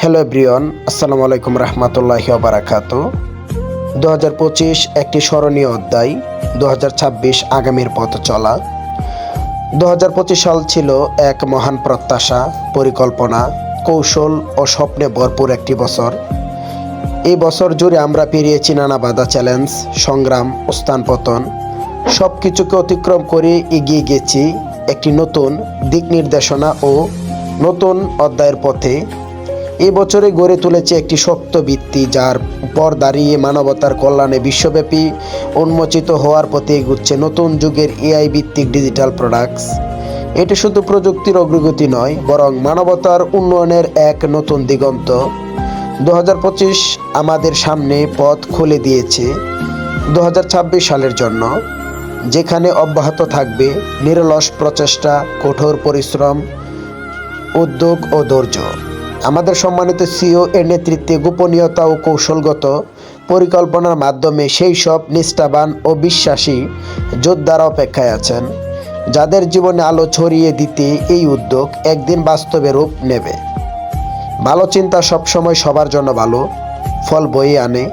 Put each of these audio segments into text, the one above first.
Hello everyone, আসসালামু আলাইকুম রহমতুল্লাহি ওয়া বারাকাতু। 2025 একটি স্মরণীয় অধ্যায়। 2026 আগামীর পথ চলা। 2025 সাল ছিল এক মহান প্রত্যাশা, পরিকল্পনা, কৌশল ও স্বপ্নে ভরপুর একটি বছর। এই বছর জুড়ে আমরা পেরিয়েছি নানা বাধা, চ্যালেঞ্জ, সংগ্রাম ও স্থানপতন। সব কিছুকে অতিক্রম করে এগিয়ে গেছি একটি নতুন দিক নির্দেশনা ও নতুন অধ্যায়ের পথে। এই বছরে গড়ে তুলেছে একটি শক্ত ভিত্তি, যার উপর দাঁড়িয়ে মানবতার কল্যাণে বিশ্বব্যাপী উন্মোচিত হওয়ার পথে এগুচ্ছে নতুন যুগের এআই ভিত্তিক ডিজিটাল প্রোডাক্টস। এটি শুধু প্রযুক্তির অগ্রগতি নয়, বরং মানবতার উন্নয়নের এক নতুন দিগন্ত। 2025 আমাদের সামনে পথ খুলে দিয়েছে 2026 সালের জন্য, যেখানে অব্যাহত থাকবে নিরলস প্রচেষ্টা, কঠোর পরিশ্রম, উদ্যোগ ও ধৈর্য। আমাদের সম্মানিত সিইও এর নেতৃত্বে গোপনীয়তা ও কৌশলগত পরিকল্পনার মাধ্যমে সেই সব নিষ্ঠাবান ও বিশ্বাসী যোদ্ধারা অপেক্ষায় আছেন, যাদের জীবনে আলো ছড়িয়ে দিতে এই উদ্যোগ একদিন বাস্তবে রূপ নেবে। ভালো চিন্তা সবসময় সবার জন্য ভালো ফল বয়ে আনে।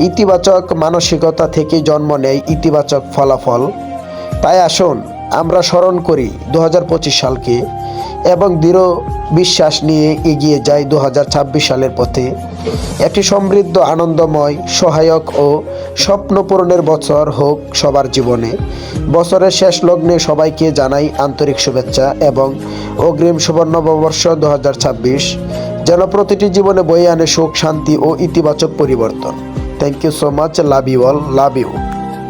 ইতিবাচক মানসিকতা থেকে জন্ম নেয় ইতিবাচক ফলাফল। তাই আসুন আমরা স্মরণ করি 2025 সালকে এবং দৃঢ় বিশ্বাস নিয়ে এগিয়ে যাই 2026 সালের পথে। একটি সমৃদ্ধ, আনন্দময়, সহায়ক ও স্বপ্ন পূরণের বছর হোক সবার জীবনে। বছরের শেষ লগ্নে সবাইকে জানাই আন্তরিক শুভেচ্ছা এবং অগ্রিম শুভ নববর্ষ 2026 যেন প্রতিটি জীবনে বয়ে আনে সুখ, শান্তি ও ইতিবাচক পরিবর্তন। Thank you so much. Love you all, love you.